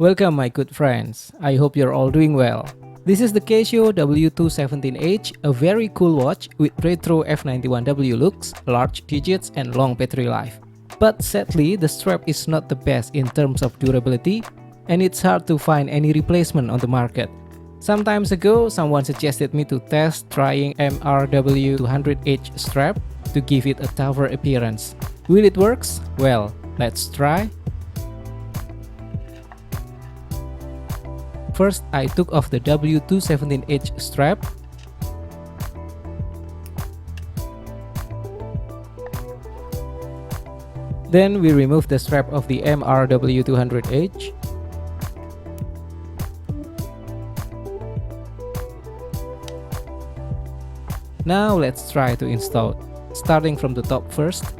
Welcome my good friends, I hope you're all doing well. This is the CASIO W217H, a very cool watch with retro F91W looks, large digits and long battery life. But sadly, the strap is not the best in terms of durability and it's hard to find any replacement on the market. Some time ago, someone suggested me to test trying MRW200H strap to give it a tougher appearance. Will it work? Well, let's try. First, I took off the W217H strap. Then we remove the strap of the MRW200H. Now let's try to install, starting from the top first,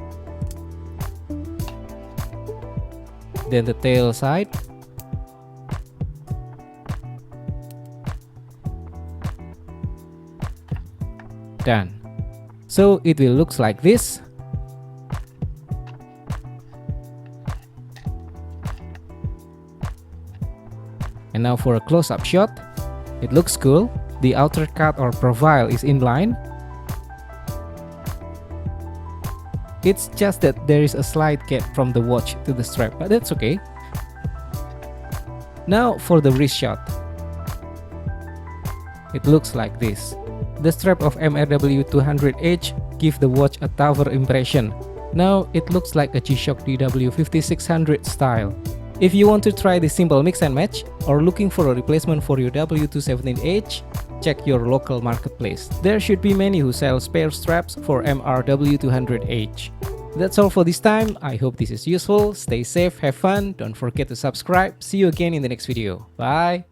then the tail side, done. So it will look like this. And now for a close-up shot, it looks cool. The outer cut or profile is in line. It's just that there is a slight gap from the watch to the strap, but that's okay. Now for the wrist shot. It looks like this. The strap of MRW200H gives the watch a tougher impression. Now it looks like a G-Shock DW5600 style. If you want to try this simple mix and match or looking for a replacement for your W217H, check your local marketplace. There should be many who sell spare straps for MRW200H. That's all for this time. I hope this is useful. Stay safe, have fun, don't forget to subscribe. See you again in the next video. Bye!